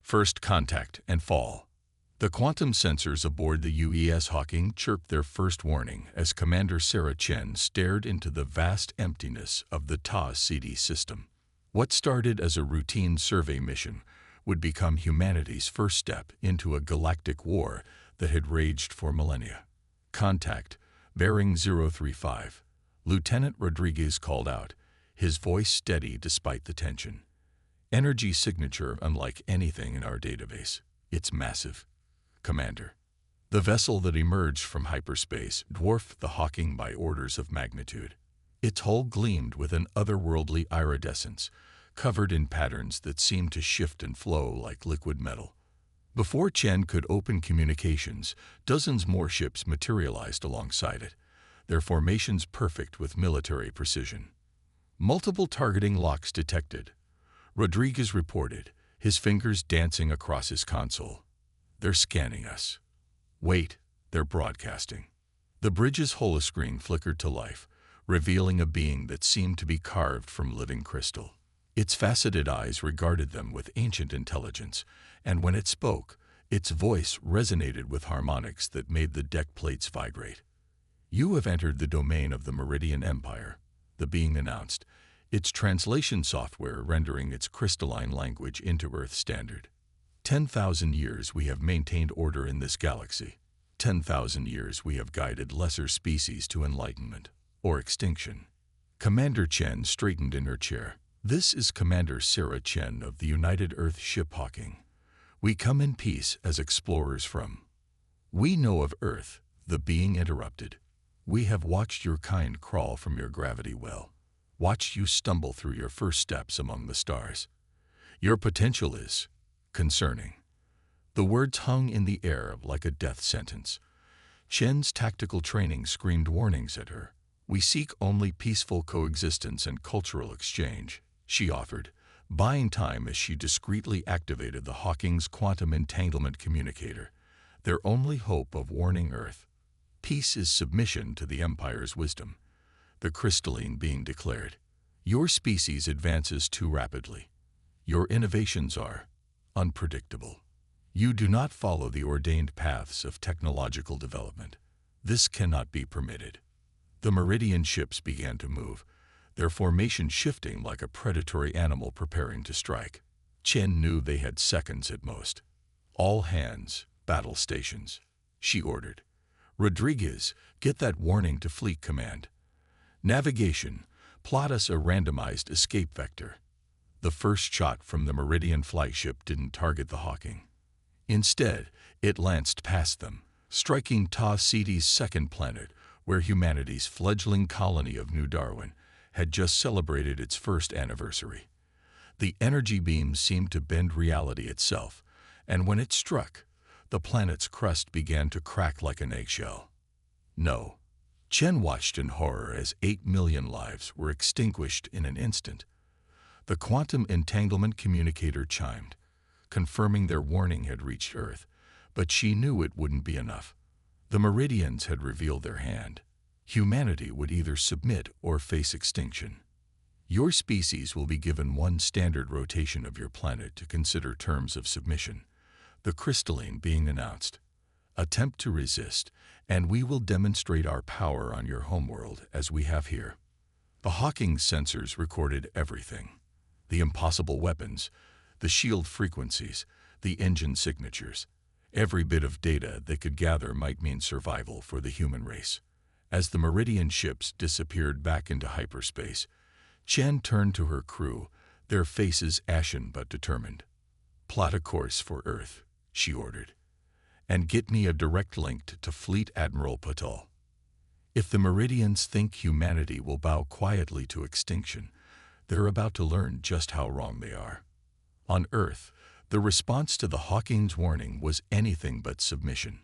First contact and fall. The quantum sensors aboard the UES Hawking chirped their first warning as Commander Sarah Chen stared into the vast emptiness of the Ta-CD system. What started as a routine survey mission would become humanity's first step into a galactic war that had raged for millennia. Contact, bearing 035. Lieutenant Rodriguez called out, his voice steady despite the tension. Energy signature unlike anything in our database. It's massive. Commander. The vessel that emerged from hyperspace dwarfed the Hawking by orders of magnitude. Its hull gleamed with an otherworldly iridescence, covered in patterns that seemed to shift and flow like liquid metal. Before Chen could open communications, dozens more ships materialized alongside it, their formations perfect with military precision. Multiple targeting locks detected. Rodriguez reported, his fingers dancing across his console. They're scanning us. Wait, they're broadcasting. The bridge's holoscreen flickered to life, revealing a being that seemed to be carved from living crystal. Its faceted eyes regarded them with ancient intelligence, and when it spoke, its voice resonated with harmonics that made the deck plates vibrate. You have entered the domain of the Meridian Empire, the being announced, its translation software rendering its crystalline language into Earth standard. 10,000 years we have maintained order in this galaxy. 10,000 years we have guided lesser species to enlightenment, or extinction. Commander Chen straightened in her chair. This is Commander Sarah Chen of the United Earth Ship Hawking. We come in peace as explorers from. We know of Earth, the being interrupted. We have watched your kind crawl from your gravity well. Watched you stumble through your first steps among the stars. Your potential is concerning. The words hung in the air like a death sentence. Chen's tactical training screamed warnings at her. We seek only peaceful coexistence and cultural exchange, she offered, buying time as she discreetly activated the Hawking's quantum entanglement communicator, their only hope of warning Earth. Peace is submission to the Empire's wisdom. The crystalline being declared. Your species advances too rapidly. Your innovations are unpredictable. You do not follow the ordained paths of technological development. This cannot be permitted. The Meridian ships began to move, their formation shifting like a predatory animal preparing to strike. Chen knew they had seconds at most. All hands, battle stations, she ordered. Rodriguez, get that warning to Fleet Command. Navigation, plot us a randomized escape vector. The first shot from the Meridian flagship didn't target the Hawking. Instead, it lanced past them, striking Ta-CD's second planet, where humanity's fledgling colony of New Darwin had just celebrated its first anniversary. The energy beam seemed to bend reality itself, and when it struck, the planet's crust began to crack like an eggshell. No. Chen watched in horror as 8 million lives were extinguished in an instant. The quantum entanglement communicator chimed, confirming their warning had reached Earth, but she knew it wouldn't be enough. The Meridians had revealed their hand. Humanity would either submit or face extinction. Your species will be given one standard rotation of your planet to consider terms of submission, the crystalline being announced. Attempt to resist, and we will demonstrate our power on your homeworld as we have here. The Hawking sensors recorded everything. The impossible weapons, the shield frequencies, the engine signatures. Every bit of data they could gather might mean survival for the human race. As the Meridian ships disappeared back into hyperspace, Chen turned to her crew, their faces ashen but determined. Plot a course for Earth, she ordered, and get me a direct link to Fleet Admiral Patel. If the Meridians think humanity will bow quietly to extinction, they're about to learn just how wrong they are. On Earth, the response to the Hawking's warning was anything but submission.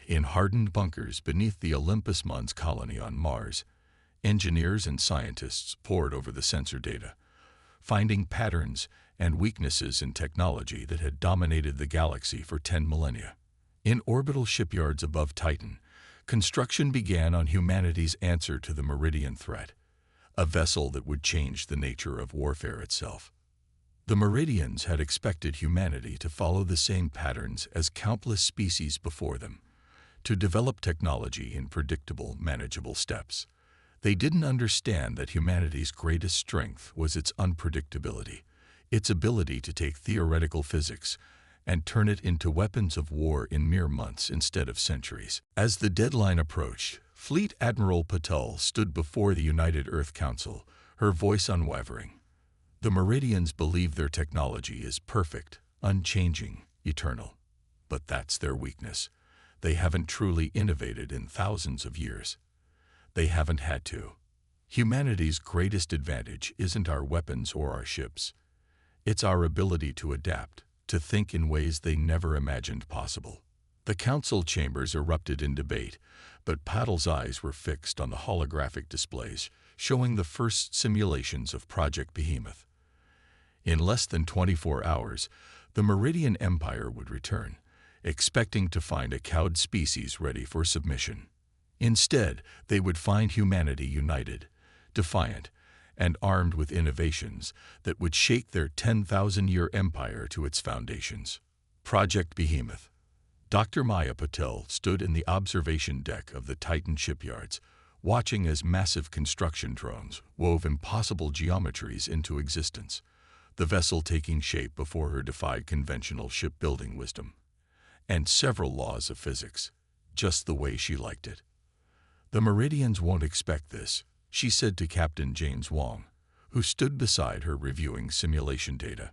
In hardened bunkers beneath the Olympus Mons colony on Mars, engineers and scientists pored over the sensor data, finding patterns and weaknesses in technology that had dominated the galaxy for 10 millennia. In orbital shipyards above Titan, construction began on humanity's answer to the Meridian threat, a vessel that would change the nature of warfare itself. The Meridians had expected humanity to follow the same patterns as countless species before them, to develop technology in predictable, manageable steps. They didn't understand that humanity's greatest strength was its unpredictability, its ability to take theoretical physics and turn it into weapons of war in mere months instead of centuries. As the deadline approached, Fleet Admiral Patel stood before the United Earth Council, her voice unwavering. The Meridians believe their technology is perfect, unchanging, eternal. But that's their weakness. They haven't truly innovated in thousands of years. They haven't had to. Humanity's greatest advantage isn't our weapons or our ships. It's our ability to adapt, to think in ways they never imagined possible. The council chambers erupted in debate, but Patel's eyes were fixed on the holographic displays, showing the first simulations of Project Behemoth. In less than 24 hours, the Meridian Empire would return, expecting to find a cowed species ready for submission. Instead, they would find humanity united, defiant, and armed with innovations that would shake their 10,000-year empire to its foundations. Project Behemoth. Dr. Maya Patel stood in the observation deck of the Titan shipyards, watching as massive construction drones wove impossible geometries into existence, the vessel taking shape before her defied conventional shipbuilding wisdom, and several laws of physics, just the way she liked it. "The Meridians won't expect this," she said to Captain James Wong, who stood beside her reviewing simulation data.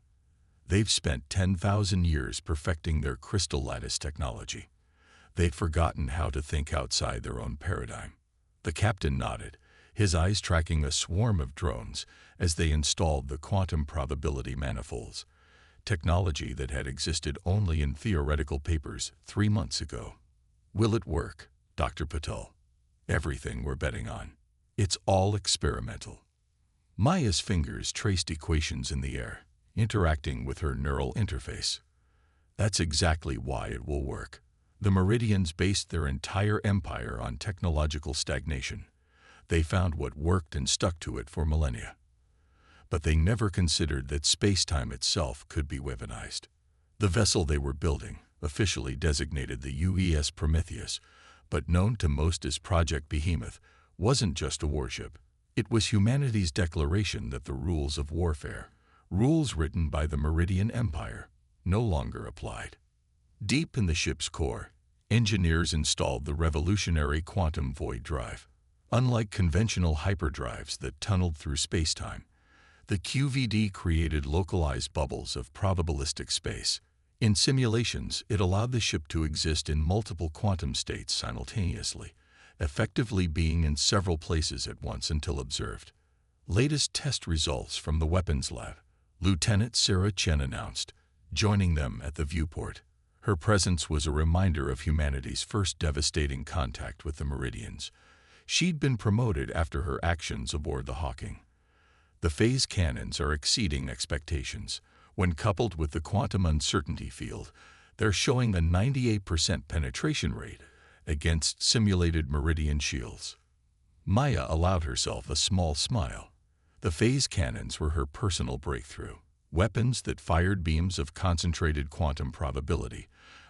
"They've spent 10,000 years perfecting their crystal lattice technology. They'd forgotten how to think outside their own paradigm." The captain nodded, his eyes tracking a swarm of drones as they installed the quantum probability manifolds, technology that had existed only in theoretical papers 3 months ago. "Will it work, Dr. Patel?" "Everything we're betting on. It's all experimental." Maya's fingers traced equations in the air, interacting with her neural interface. "That's exactly why it will work." The Meridians based their entire empire on technological stagnation. They found what worked and stuck to it for millennia. But they never considered that space-time itself could be weaponized. The vessel they were building, officially designated the UES Prometheus, but known to most as Project Behemoth, wasn't just a warship. It was humanity's declaration that the rules of warfare, rules written by the Meridian Empire, no longer applied. Deep in the ship's core, engineers installed the revolutionary quantum void drive. Unlike conventional hyperdrives that tunneled through space-time, the QVD created localized bubbles of probabilistic space. In simulations, it allowed the ship to exist in multiple quantum states simultaneously, effectively being in several places at once until observed. Latest test results from the weapons lab, Lieutenant Sarah Chen announced, joining them at the viewport. Her presence was a reminder of humanity's first devastating contact with the Meridians. She'd been promoted after her actions aboard the Hawking. The phase cannons are exceeding expectations. When coupled with the quantum uncertainty field, they're showing a 98% penetration rate against simulated Meridian shields. Maya allowed herself a small smile. The phase cannons were her personal breakthrough, weapons that fired beams of concentrated quantum probability,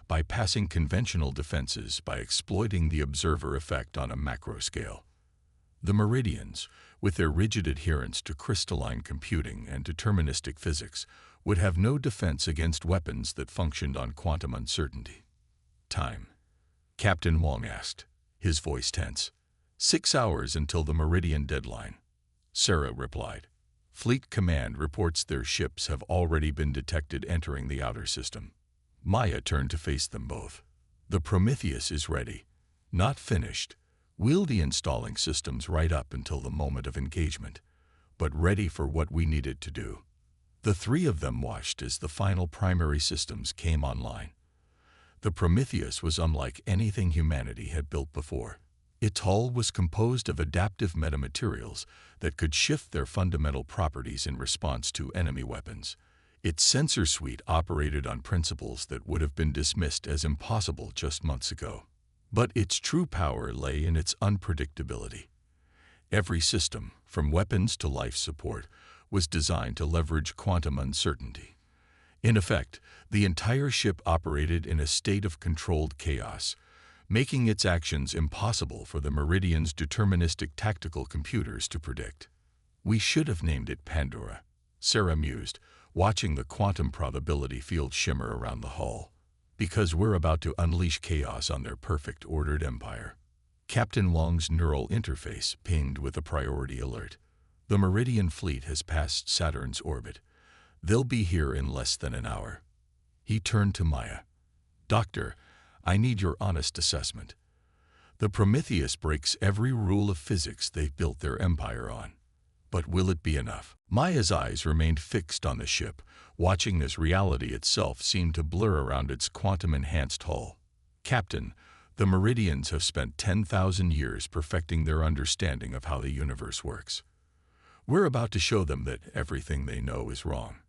bypassing conventional defenses by exploiting the observer effect on a macro scale. The Meridians, with their rigid adherence to crystalline computing and deterministic physics, would have no defense against weapons that functioned on quantum uncertainty. "Time?" Captain Wong asked, his voice tense. 6 hours until the Meridian deadline." Sarah replied. "Fleet Command reports their ships have already been detected entering the outer system." Maya turned to face them both. "The Prometheus is ready. Not finished. We'll be installing systems right up until the moment of engagement, but ready for what we need it to do." The three of them watched as the final primary systems came online. The Prometheus was unlike anything humanity had built before. Its hull was composed of adaptive metamaterials that could shift their fundamental properties in response to enemy weapons. Its sensor suite operated on principles that would have been dismissed as impossible just months ago. But its true power lay in its unpredictability. Every system, from weapons to life support, was designed to leverage quantum uncertainty. In effect, the entire ship operated in a state of controlled chaos, making its actions impossible for the Meridian's deterministic tactical computers to predict. "We should have named it Pandora," Sarah mused, watching the quantum probability field shimmer around the hull, "because we're about to unleash chaos on their perfect ordered empire." Captain Wong's neural interface pinged with a priority alert. "The Meridian fleet has passed Saturn's orbit. They'll be here in less than an hour." He turned to Maya. "Doctor, I need your honest assessment. The Prometheus breaks every rule of physics they've built their empire on. But will it be enough?" Maya's eyes remained fixed on the ship, watching as reality itself seemed to blur around its quantum-enhanced hull. "Captain, the Meridians have spent 10,000 years perfecting their understanding of how the universe works. We're about to show them that everything they know is wrong."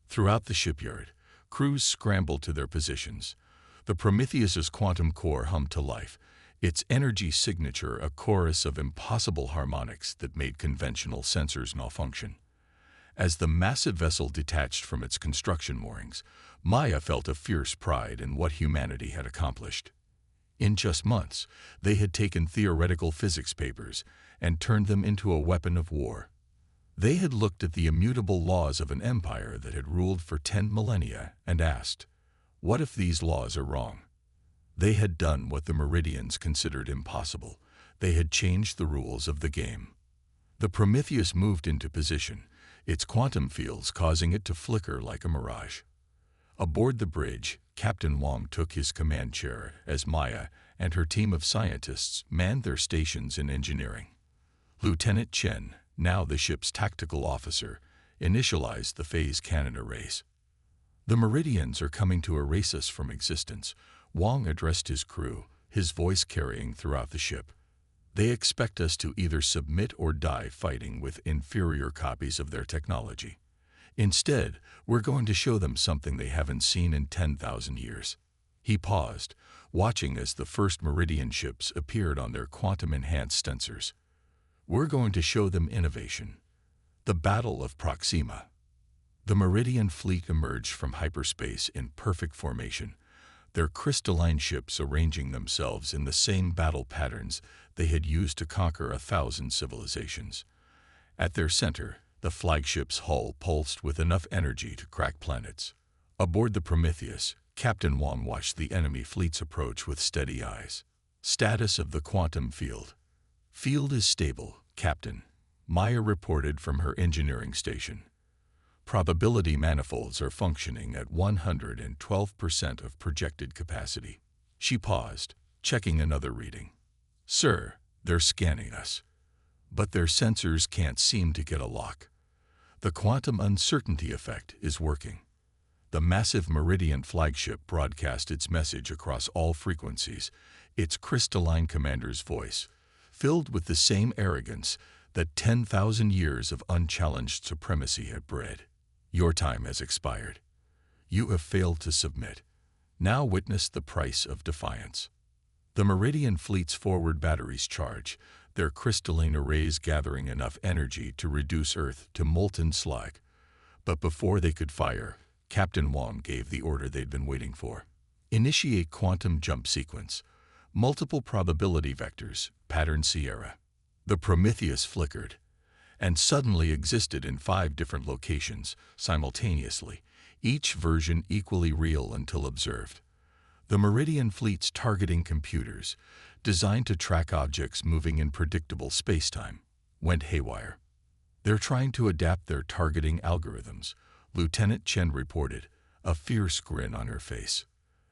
Throughout the shipyard, crews scrambled to their positions. The Prometheus's quantum core hummed to life, its energy signature a chorus of impossible harmonics that made conventional sensors malfunction. As the massive vessel detached from its construction moorings, Maya felt a fierce pride in what humanity had accomplished. In just months, they had taken theoretical physics papers and turned them into a weapon of war. They had looked at the immutable laws of an empire that had ruled for 10 millennia and asked, what if these laws are wrong? They had done what the Meridians considered impossible. They had changed the rules of the game. The Prometheus moved into position, its quantum fields causing it to flicker like a mirage. Aboard the bridge, Captain Wong took his command chair as Maya and her team of scientists manned their stations in engineering. Lieutenant Chen, now the ship's tactical officer, initialized the phase cannon arrays. "The Meridians are coming to erase us from existence," Wong addressed his crew, his voice carrying throughout the ship. "They expect us to either submit or die fighting with inferior copies of their technology. Instead, we're going to show them something they haven't seen in 10,000 years." He paused, watching as the first Meridian ships appeared on their quantum-enhanced sensors. "We're going to show them innovation." The Battle of Proxima. The Meridian fleet emerged from hyperspace in perfect formation, their crystalline ships arranging themselves in the same battle patterns they had used to conquer 1,000 civilizations. At their center, the flagship's hull pulsed with enough energy to crack planets. Aboard the Prometheus, Captain Wong watched the enemy fleet's approach with steady eyes. Status of the quantum field. "Field is stable, Captain," Maya reported from her engineering station. "Probability manifolds are functioning at 112% of projected capacity." She paused, checking another reading. "Sir, they're scanning us. But their sensors can't seem to get a lock. The quantum uncertainty effect is working." The massive Meridian flagship broadcast its message across all frequencies, its crystalline commander's voice, filled with the same arrogance that 10,000 years of unchallenged supremacy had bred. "Your time has expired. You have failed to submit. Now witness the price of defiance." The Meridian fleet's forward batteries charge, their crystalline arrays gathering enough energy to reduce Earth to molten slag. But before they could fire, Captain Wong gave the order they'd been waiting for. "Initiate quantum jump sequence. Multiple probability vectors, pattern Sierra." The Prometheus flickered, and suddenly existed in 5 different locations, simultaneously, each version equally real until observed. The Meridian fleet's targeting computers, designed to track objects moving in predictable spacetime, went haywire. "They're trying to adapt their targeting algorithms," Lieutenant Chen reported, a fierce grin on her face.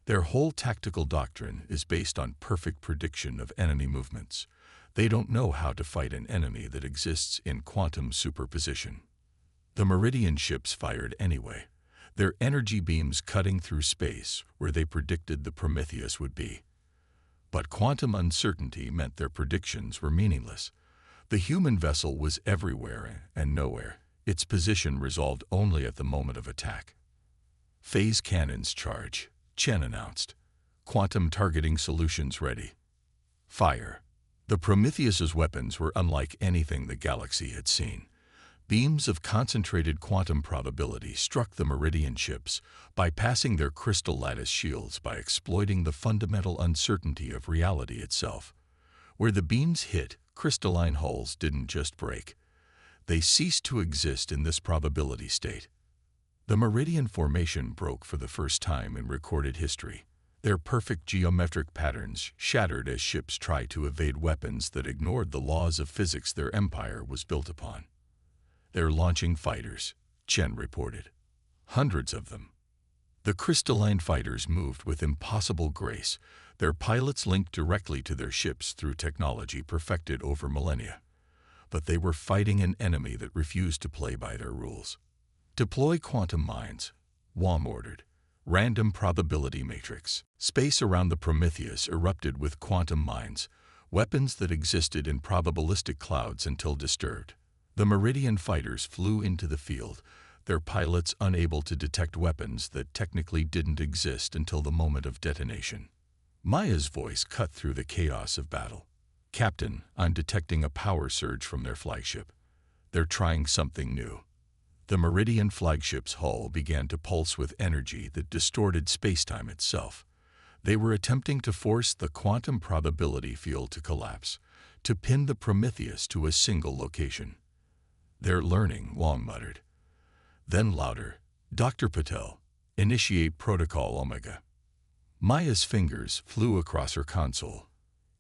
"Their whole tactical doctrine is based on perfect prediction of enemy movements. They don't know how to fight an enemy that exists in quantum superposition." The Meridian ships fired anyway, their energy beams cutting through space where they predicted the Prometheus would be. But quantum uncertainty meant their predictions were meaningless. The human vessel was everywhere and nowhere, its position resolved only at the moment of attack. "Phase cannons charge," Chen announced. "Quantum targeting solutions ready. Fire." The Prometheus's weapons were unlike anything the galaxy had seen. Beams of concentrated quantum probability struck the Meridian ships, bypassing their crystal lattice shields by exploiting the fundamental uncertainty of reality itself. Where the beams hit, crystalline hulls didn't just break. They ceased to exist in this probability state. The Meridian formation broke for the first time in recorded history. Their perfect geometric patterns shattered as ships tried to evade weapons that ignored the laws of physics their empire was built upon. "They're launching fighters," Chen reported. "Hundreds of them." The crystalline fighters moved with impossible grace, their pilots linked directly to their ships through technology perfected over millennia. But they were fighting an enemy that refused to play by their rules. "Deploy quantum mines," Wong ordered. Random probability matrix. Space around the Prometheus erupted with quantum mines, weapons that existed in probabilistic clouds until disturbed. The Meridian fighters flew into the field, their pilots unable to detect weapons that technically didn't exist until the moment of detonation. Maya's voice cut through the chaos of battle. "Captain, I'm detecting a power surge from their flagship. They're trying something new." The Meridian flagship's hull began to pulse with energy that distorted spacetime itself. They were attempting to force the quantum probability field to collapse, to pin the Prometheus to a single location. "They're learning," Wong muttered. Then louder, "Dr. Patel, initiate Protocol Omega." Maya's fingers flew across her console.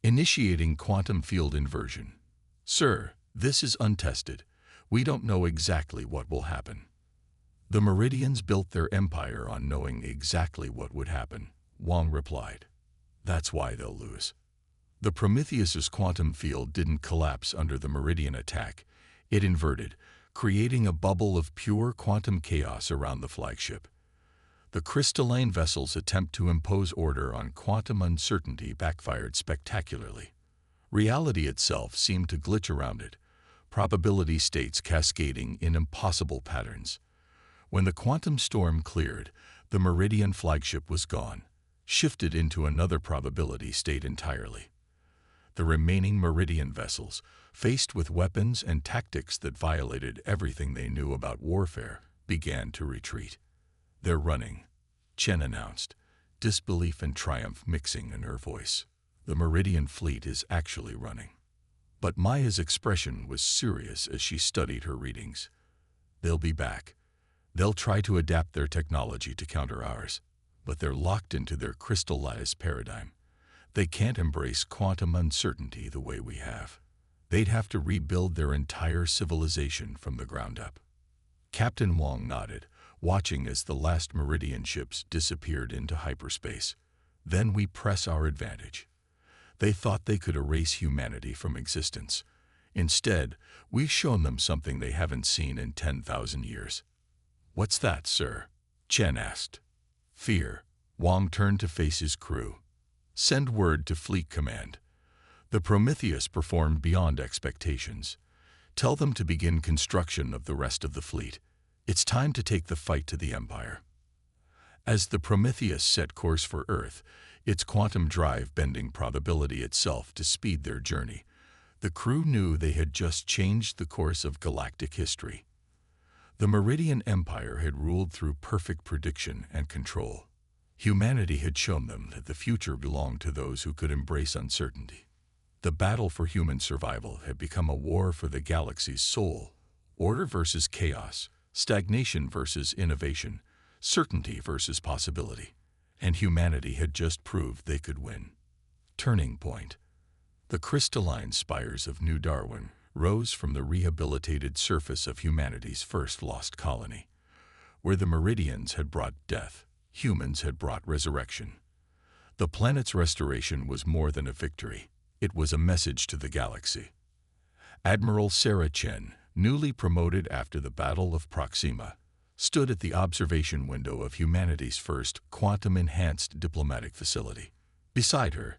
"Initiating quantum field inversion." "Sir, this is untested. We don't know exactly what will happen." "The Meridians built their empire on knowing exactly what would happen," Wong replied. "That's why they'll lose." The Prometheus's quantum field didn't collapse under the Meridian attack. It inverted, creating a bubble of pure quantum chaos around the flagship. The crystalline vessel's attempt to impose order on quantum uncertainty backfired spectacularly. Reality itself seemed to glitch around it, probability states cascading in impossible patterns. When the quantum storm cleared, the Meridian flagship was gone, shifted into another probability state entirely. The remaining Meridian vessels, faced with weapons and tactics that violated everything they knew about warfare, began to retreat. "They're running," Chen announced, disbelief and triumph mixing in her voice. "The Meridian fleet is actually running." But Maya's expression was serious as she studied her readings. "They'll be back. They'll try to adapt their technology to counter ours, but they're locked into their crystal lattice paradigm. They can't embrace quantum uncertainty the way we have. They'd have to rebuild their entire civilization from the ground up." Captain Wong nodded, watching as the last Meridian ships disappeared into hyperspace. "Then we press our advantage." They thought they could erase humanity from existence. Instead, we've shown them something they haven't seen in 10,000 years. "What's that, sir?" Chen asked. "Fear." Wong turned to face his crew. "Send word to Fleet Command. The Prometheus performed beyond expectations. Tell them to begin construction of the rest of the fleet. It's time to take the fight to the Empire." As the Prometheus set course for Earth, its quantum drive bending probability itself to speed their journey, the crew knew they had just changed the course of galactic history. The Meridian Empire had ruled through perfect prediction and control. Humanity had shown them that the future belonged to those who could embrace uncertainty. The battle for human survival had become a war for the galaxy's soul, order versus chaos, stagnation versus innovation, certainty versus possibility. And humanity had just proved they could win. Turning point. The crystalline spires of New Darwin rose from the rehabilitated surface of humanity's first lost colony. Where the Meridians had brought death, humans had brought resurrection. The planet's restoration was more than a victory. It was a message to the galaxy. Admiral Sarah Chen, newly promoted after the Battle of Proxima, stood at the observation window of humanity's first quantum-enhanced diplomatic facility. Beside her,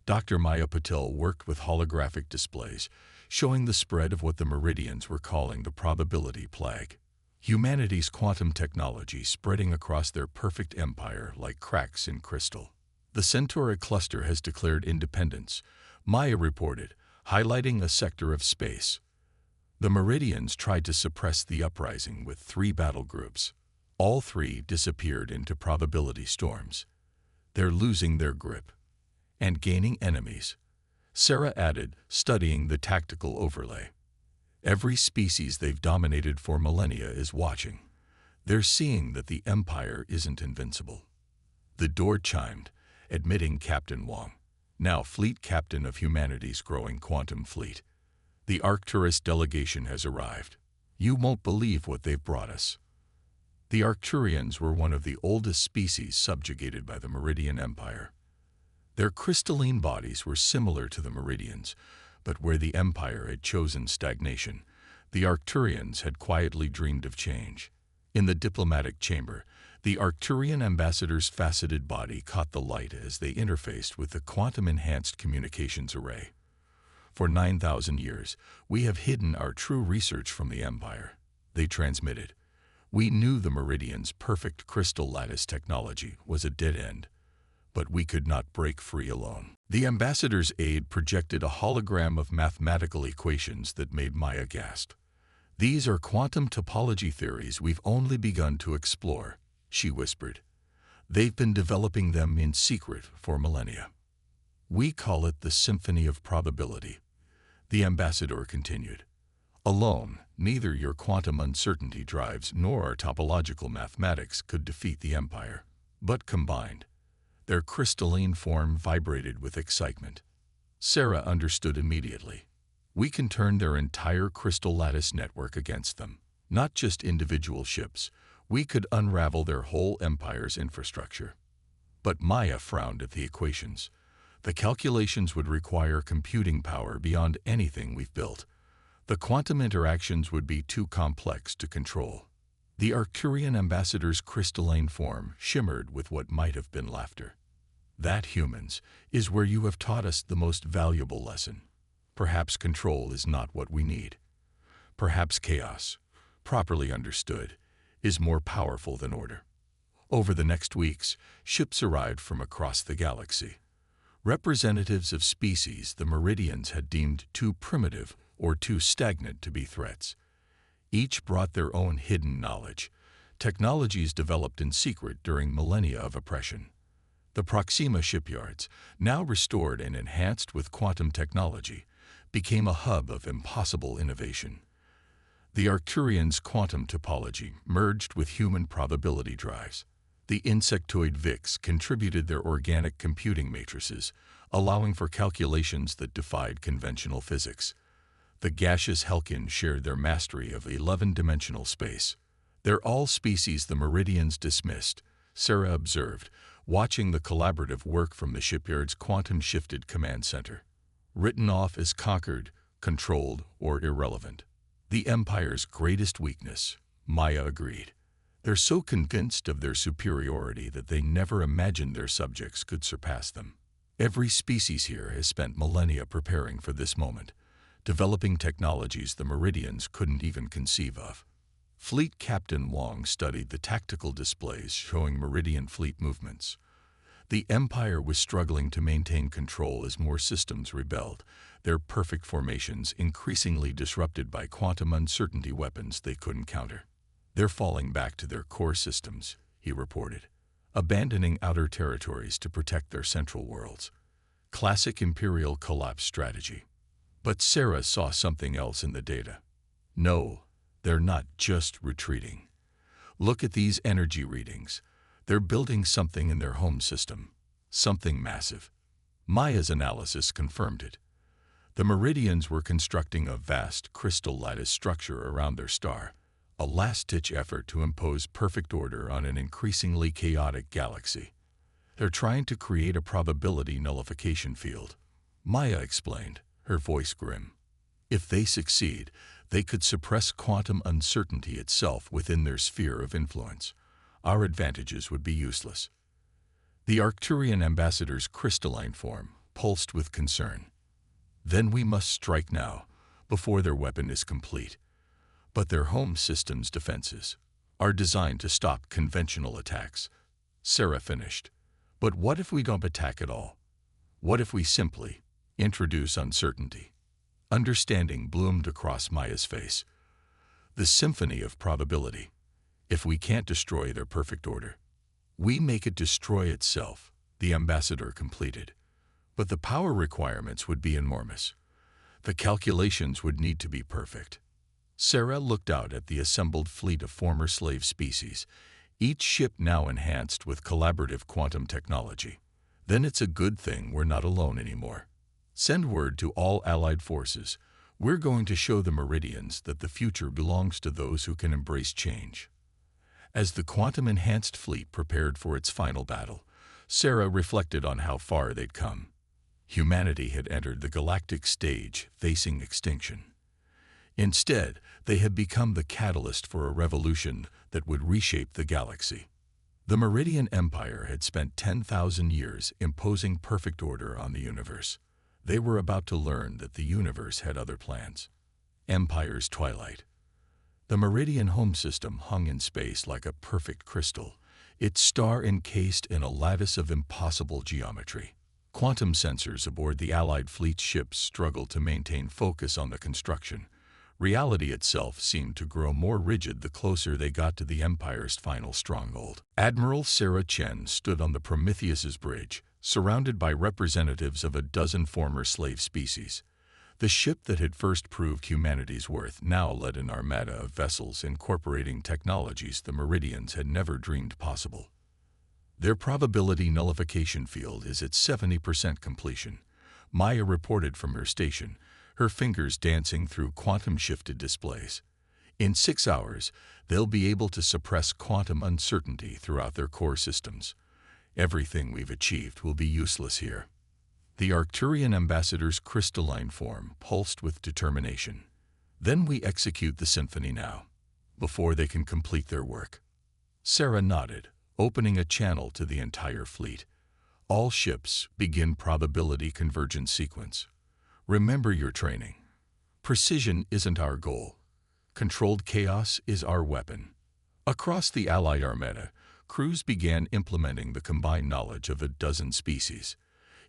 Dr. Maya Patel worked with holographic displays, showing the spread of what the Meridians were calling the probability plague. Humanity's quantum technology spreading across their perfect empire like cracks in crystal. "The Centauri cluster has declared independence," Maya reported, highlighting a sector of space. The Meridians tried to suppress the uprising with 3 battle groups. All 3 disappeared into probability storms. They're losing their grip and gaining enemies, Sarah added, studying the tactical overlay. Every species they've dominated for millennia is watching. They're seeing that the Empire isn't invincible. The door chimed, admitting Captain Wong, now fleet captain of humanity's growing quantum fleet. The Arcturus delegation has arrived. You won't believe what they've brought us. The Arcturians were one of the oldest species subjugated by the Meridian Empire. Their crystalline bodies were similar to the Meridians, but where the Empire had chosen stagnation, the Arcturians had quietly dreamed of change. In the diplomatic chamber, the Arcturian ambassador's faceted body caught the light as they interfaced with the quantum-enhanced communications array. For 9,000 years, we have hidden our true research from the Empire, they transmitted. We knew the Meridians' perfect crystal lattice technology was a dead end, but we could not break free alone. The ambassador's aide projected a hologram of mathematical equations that made Maya gasp. These are quantum topology theories we've only begun to explore, she whispered. They've been developing them in secret for millennia. We call it the symphony of probability, the ambassador continued. Alone, neither your quantum uncertainty drives nor our topological mathematics could defeat the Empire, but combined, their crystalline form vibrated with excitement. Sarah understood immediately. We can turn their entire crystal lattice network against them. Not just individual ships, we could unravel their whole empire's infrastructure. But Maya frowned at the equations. The calculations would require computing power beyond anything we've built. The quantum interactions would be too complex to control. The Arcturian ambassador's crystalline form shimmered with what might have been laughter. That, humans, is where you have taught us the most valuable lesson. Perhaps control is not what we need. Perhaps chaos, properly understood, is more powerful than order. Over the next weeks, ships arrived from across the galaxy. Representatives of species the Meridians had deemed too primitive or too stagnant to be threats. Each brought their own hidden knowledge, technologies developed in secret during millennia of oppression. The Proxima shipyards, now restored and enhanced with quantum technology, became a hub of impossible innovation. The Arcturians' quantum topology merged with human probability drives. The insectoid VIX contributed their organic computing matrices, allowing for calculations that defied conventional physics. The gaseous Helkin shared their mastery of 11-dimensional space. They're all species the Meridians dismissed, Sarah observed, watching the collaborative work from the shipyard's quantum-shifted command center. Written off as conquered, controlled, or irrelevant. The Empire's greatest weakness, Maya agreed. They're so convinced of their superiority that they never imagined their subjects could surpass them. Every species here has spent millennia preparing for this moment, developing technologies the Meridians couldn't even conceive of. Fleet Captain Wong studied the tactical displays showing Meridian fleet movements. The Empire was struggling to maintain control as more systems rebelled, their perfect formations increasingly disrupted by quantum uncertainty weapons they couldn't counter. They're falling back to their core systems, he reported, abandoning outer territories to protect their central worlds. Classic Imperial collapse strategy. But Sarah saw something else in the data. No, they're not just retreating. Look at these energy readings. They're building something in their home system. Something massive. Maya's analysis confirmed it. The Meridians were constructing a vast crystal lattice structure around their star, a last-ditch effort to impose perfect order on an increasingly chaotic galaxy. They're trying to create a probability nullification field, Maya explained, her voice grim. If they succeed, they could suppress quantum uncertainty itself within their sphere of influence. Our advantages would be useless. The Arcturian ambassador's crystalline form pulsed with concern. Then we must strike now, before their weapon is complete. But their home system's defenses are designed to stop conventional attacks, Sarah finished. But what if we don't attack at all? What if we simply introduce uncertainty? Understanding bloomed across Maya's face. The symphony of probability. If we can't destroy their perfect order, we make it destroy itself, the ambassador completed. But the power requirements would be enormous. The calculations would need to be perfect. Sarah looked out at the assembled fleet of former slave species, each ship now enhanced with collaborative quantum technology. Then it's a good thing we're not alone anymore. Send word to all allied forces. We're going to show the Meridians that the future belongs to those who can embrace change. As the quantum-enhanced fleet prepared for its final battle, Sarah reflected on how far they'd come. Humanity had entered the galactic stage, facing extinction. Instead, they had become the catalyst for a revolution that would reshape the galaxy. The Meridian Empire had spent 10,000 years imposing perfect order on the universe. They were about to learn that the universe had other plans. Empire's twilight. The Meridian home system hung in space like a perfect crystal, its star encased in a lattice of impossible geometry. Quantum sensors aboard the Allied fleet ships struggled to maintain focus on the construction. Reality itself seemed to grow more rigid the closer they got to the Empire's final stronghold. Admiral Sarah Chen stood on the Prometheus's bridge, surrounded by representatives of a dozen former slave species. The ship that had first proved humanity's worth now led an armada of vessels incorporating technologies the Meridians had never dreamed possible. Their probability nullification field is at 70% completion, Maya reported from her station, her fingers dancing through quantum-shifted displays. In 6 hours, they'll be able to suppress quantum uncertainty throughout their core systems. Everything we've achieved will be useless here. The Arcturian ambassador's crystalline form pulsed with determination. Then we execute the symphony now, before they can complete their work. Sarah nodded, opening a channel to the entire fleet. All ships begin probability convergence sequence. Remember your training. Precision isn't our goal. Controlled chaos is our weapon. Across the Allied Armada, crews began implementing the combined knowledge of a dozen species.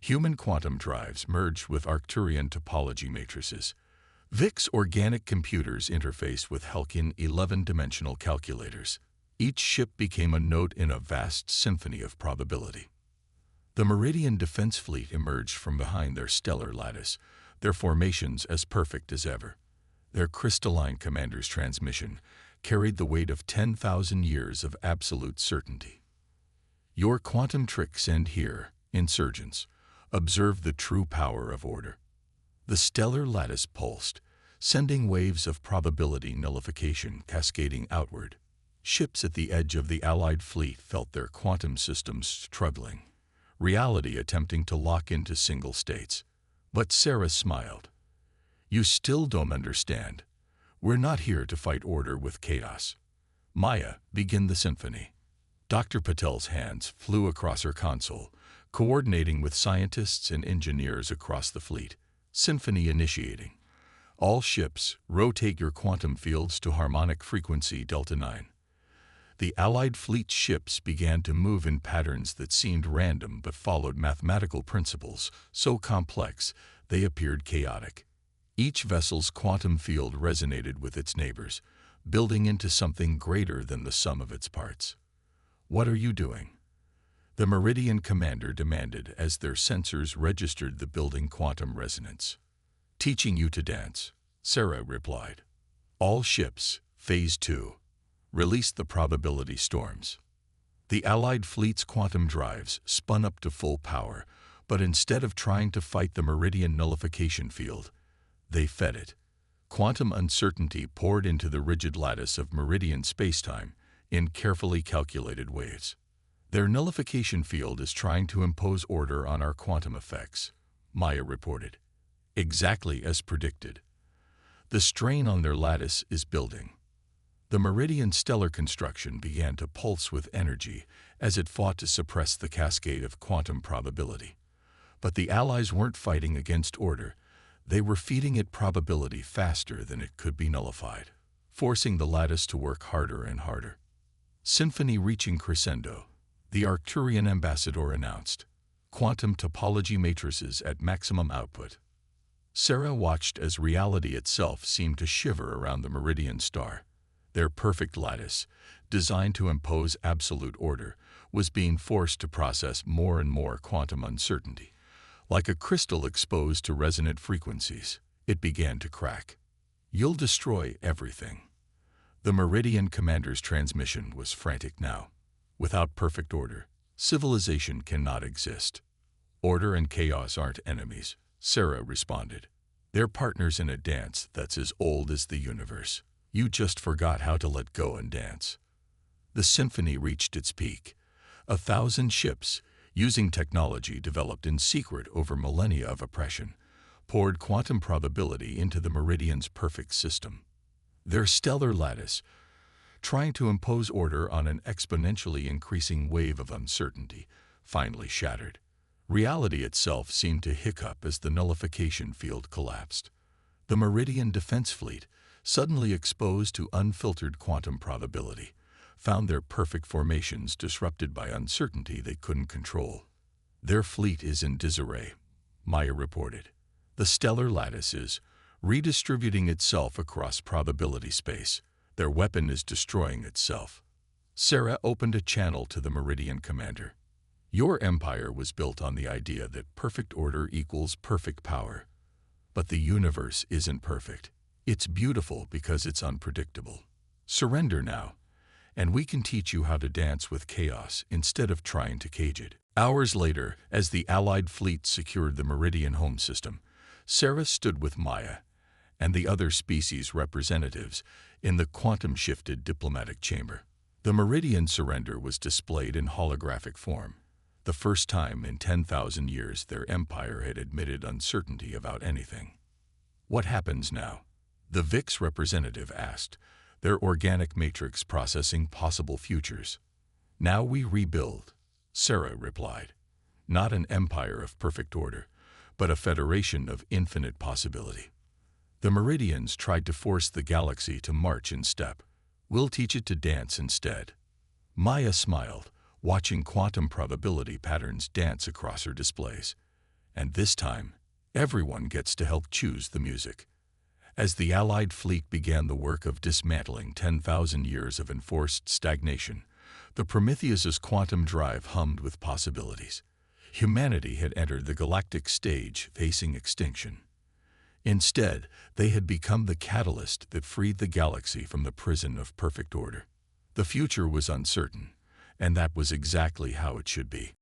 Human quantum drives merged with Arcturian topology matrices. VIX organic computers interfaced with Helkian 11-dimensional calculators. Each ship became a note in a vast symphony of probability. The Meridian Defense Fleet emerged from behind their stellar lattice, their formations as perfect as ever. Their crystalline commander's transmission carried the weight of 10,000 years of absolute certainty. Your quantum tricks end here, insurgents. Observe the true power of order. The stellar lattice pulsed, sending waves of probability nullification cascading outward. Ships at the edge of the Allied fleet felt their quantum systems struggling, reality attempting to lock into single states. But Sarah smiled. You still don't understand. We're not here to fight order with chaos. Maya, begin the symphony. Dr. Patel's hands flew across her console, coordinating with scientists and engineers across the fleet. Symphony initiating. All ships, rotate your quantum fields to harmonic frequency Delta 9. The Allied fleet ships began to move in patterns that seemed random but followed mathematical principles so complex they appeared chaotic. Each vessel's quantum field resonated with its neighbors, building into something greater than the sum of its parts. What are you doing? The Meridian commander demanded as their sensors registered the building quantum resonance. Teaching you to dance, Sarah replied. All ships, Phase 2. Release the probability storms. The Allied fleet's quantum drives spun up to full power, but instead of trying to fight the Meridian nullification field, they fed it. Quantum uncertainty poured into the rigid lattice of Meridian spacetime in carefully calculated waves. Their nullification field is trying to impose order on our quantum effects, Maya reported. Exactly as predicted. The strain on their lattice is building. The Meridian stellar construction began to pulse with energy as it fought to suppress the cascade of quantum probability. But the Allies weren't fighting against order. They were feeding it probability faster than it could be nullified, forcing the lattice to work harder and harder. Symphony reaching crescendo, the Arcturian ambassador announced. Quantum topology matrices at maximum output. Sarah watched as reality itself seemed to shiver around the Meridian star. Their perfect lattice, designed to impose absolute order, was being forced to process more and more quantum uncertainty. Like a crystal exposed to resonant frequencies, it began to crack. "You'll destroy everything." The Meridian commander's transmission was frantic now. "Without perfect order, civilization cannot exist." "Order and chaos aren't enemies," Sarah responded. "They're partners in a dance that's as old as the universe. You just forgot how to let go and dance." The symphony reached its peak. 1,000 ships, using technology developed in secret over millennia of oppression, poured quantum probability into the Meridian's perfect system. Their stellar lattice, trying to impose order on an exponentially increasing wave of uncertainty, finally shattered. Reality itself seemed to hiccup as the nullification field collapsed. The Meridian Defense Fleet, suddenly exposed to unfiltered quantum probability, found their perfect formations disrupted by uncertainty they couldn't control. "Their fleet is in disarray," Maya reported. "The stellar lattice is redistributing itself across probability space. Their weapon is destroying itself." Sarah opened a channel to the Meridian commander. "Your empire was built on the idea that perfect order equals perfect power. But the universe isn't perfect. It's beautiful because it's unpredictable. Surrender now, and we can teach you how to dance with chaos instead of trying to cage it." Hours later, as the Allied fleet secured the Meridian home system, Sarah stood with Maya and the other species representatives in the quantum-shifted diplomatic chamber. The Meridian surrender was displayed in holographic form. The first time in 10,000 years their empire had admitted uncertainty about anything. "What happens now?" the VIX representative asked, their organic matrix processing possible futures. "Now we rebuild," Sarah replied. "Not an empire of perfect order, but a federation of infinite possibility." The Meridians tried to force the galaxy to march in step. "We'll teach it to dance instead." Maya smiled, watching quantum probability patterns dance across her displays. "And this time, everyone gets to help choose the music." As the Allied fleet began the work of dismantling 10,000 years of enforced stagnation, the Prometheus's quantum drive hummed with possibilities. Humanity had entered the galactic stage facing extinction. Instead, they had become the catalyst that freed the galaxy from the prison of perfect order. The future was uncertain, and that was exactly how it should be.